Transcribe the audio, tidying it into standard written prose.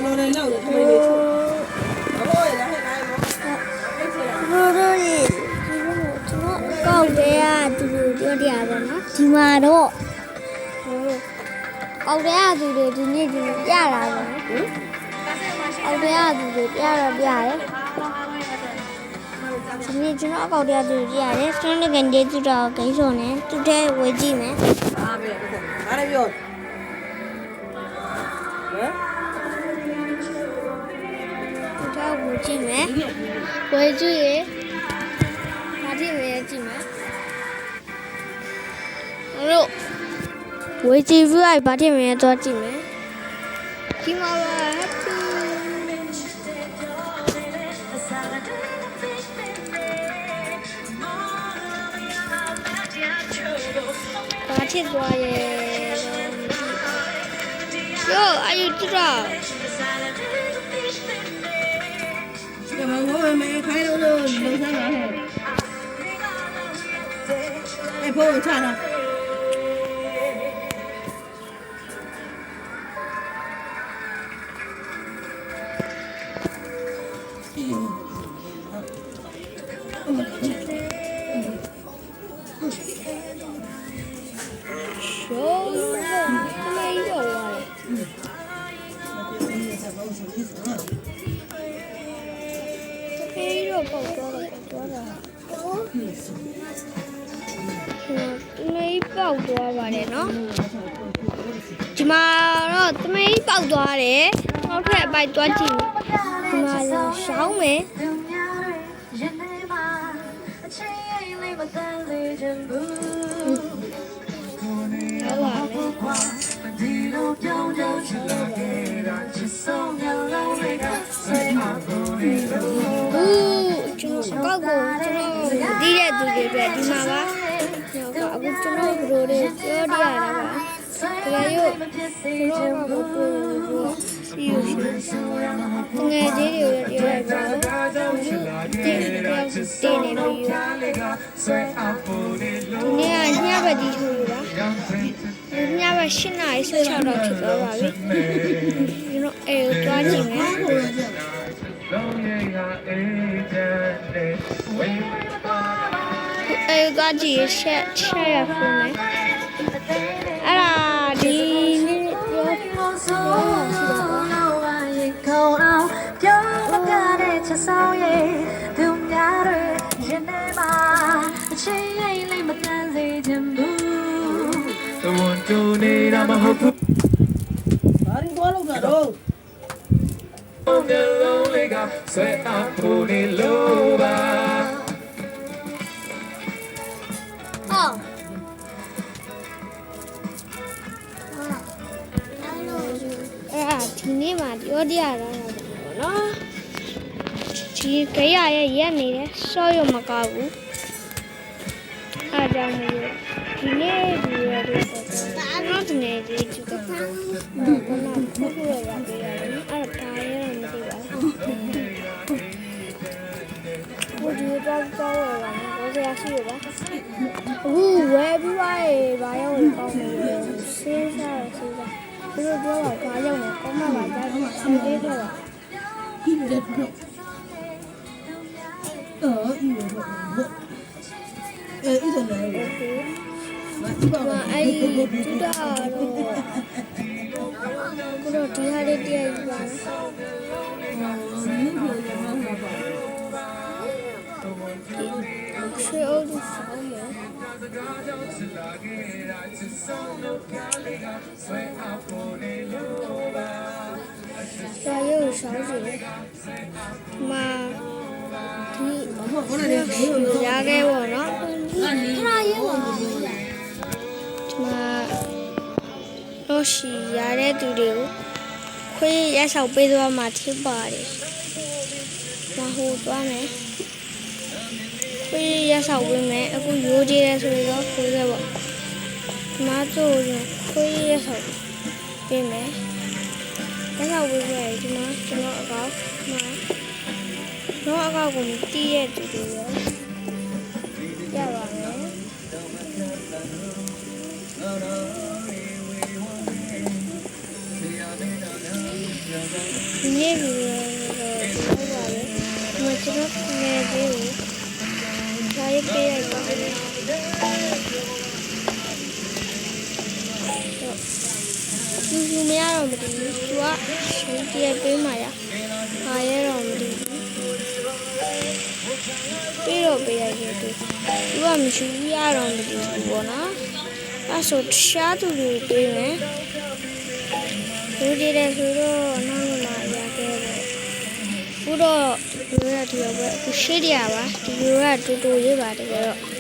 ကောက်တဲ့သူတို့ပြောကြပါတော့ဒီမှာတော့ကောက်တဲ့သူတွေဒီနေ့ပြတာပါကောက်တဲ့သူတွေပြတော့ပြရတယ်ဒီနေ့ကျွန်တော်ကောက်တဲ့သူတွေရတယ်စနေကနေသူတော့ဂိမ်းစုံနေသူတဲ့ဝေကြည့်မယ်အားပဲအားလည်းပြောသူတော့ဝေကြည့်မယ်ဝေကြည့်ရဘာကြည့်မယ်ကြည့်မယ်လို့ဝေကြည့်ပြီးဘာကြည့်မယ်တော့ကြည့်မယ်ဒီမှာပါ happy ဘာချစ်သွားရဲ့ယောအာယူတူရာ这个我们没开了都楼上了嘿，哎，不用查了。ပေါက်သွားတာသမီးပေါက်သွားပါတယ်နော်ဒီမှာတော့သမီးပေါက်သွားတယ်နောက်ထပ်အပိုက်သွားကြည့်ဒီမှာရှောင်းမယ်ဟုတ်ပါကောက်ကိုကျွန်တော်ဒီတဲ့သူတွေအတွက်ဒီမှာပါအခုကျွန်တော်ဘယ်လိုလဲပြောရတာပါဒါရုပ်ကျွန်တော်ကိုစီယူရှိငယ်ကြီးတွေပြောရပါတင်းနေပြီးဒီနေ့ညဘက်ဒီထူပါညဘက်8 နာရီ16တော့ဖြစ်သွားပါပြီကျွန်တော်အဲသွားကြည့်မယ်အဲသွားကြည့်ရှက်ရဖုန်းနဲ့အဲ့ဒါဒီနေ့ပြောပြောမပြတဲ့ချက်ဆောင်ရဲ့သူများတွေရင်ထဲမှာအချင်းရိတ်လေးမတန်စေချင်ဘူးတဝန်တူနေတာမဟုတ်ဘူးဘာရင်းသွားလို့ကတော့Sweat up, put it low, Oh. ဒီနေ့မှပြောပြရတာပေါ့နော်ဒီကြရရဲ့ရက်နေတယ်စောရမကောက်ဘူးအားကြောင့်မို့ဒီနေ့ဒီရတဲ့ပေါ့နော်ဒီနေ့ဒီကျတော့ဘာမှမဟုတ်ရရပြရတယ်အဲ့ဒါရရမသိပါဘူးဒီတော့တော့ရတာဘောစရာရှိရပါဝယ်ပြီးပါရဲ့ဘာရောက်လို့ကောင်းနေလဲစေးစားစေးစားသူတို့ပြောတာဘာရောက်လဲကောင်းမှလာကြတယ်ဆင်းသေးတော့ဒီလိုတော့ဒီလိုတော့အဲ့ဒါလည်းအဲ့ဒီတူတာတော့ကိုတော့ဒီဟာလေးတည်းယူပါဆွေအိုးသူဆောင်းမယ်ဒါရုပ်ဆောင်းစီမှာဒီရခဲ့ပေါ့နော်အဲ့ဒါရုပ်ပါဒီမှာတော့ရှိရတဲ့သူတွေကိုခွေးရက်ဆောက်ပေးသွားမှဖြစ်ပါတယ်မဟုတ်သွားမယ်ခွေးရက်ဆောက်ပေးမယ်အခုရိုးကြည့်ရဲဆိုတော့ခွေးခဲ့ပေါ့ဒီမှာတို့ခွေးရက်ဆောက်ပေးမယ်ရက်ဆောက်ပေးမယ်ဒီမှာကျွန်တော်အကောက်မှာတော့အကောက်ကိုတီးရဲ့သူတွေရပါမယ် ဒီနေ့ဗီဒီယိုတော့ဒီလိုပါပဲဒီမှာကျွန်တော်ငယ်သေးကိုဒါရေးပေးလိုက်ပါမယ်သူမရတော့မတည်ဘူးသူကရှင်ပြည့်ပေးမှရဘာရဲတော့မတည်ဘူးပြီးတော့ပေးလိုက်တယ်သူကမရှိဘူးရတော့မတည်ဘူးပေါ့နော်အဲ့ဆိုတခြားသူတွေပေးမယ်လူတွေလည်းဆိုတော့နောက်မှရခဲ့တယ်ခုတော့ဒီလိုရဒီလိုပဲအခုရှိရပါဒီလိုကတူတူရေးပါတကယ်တော့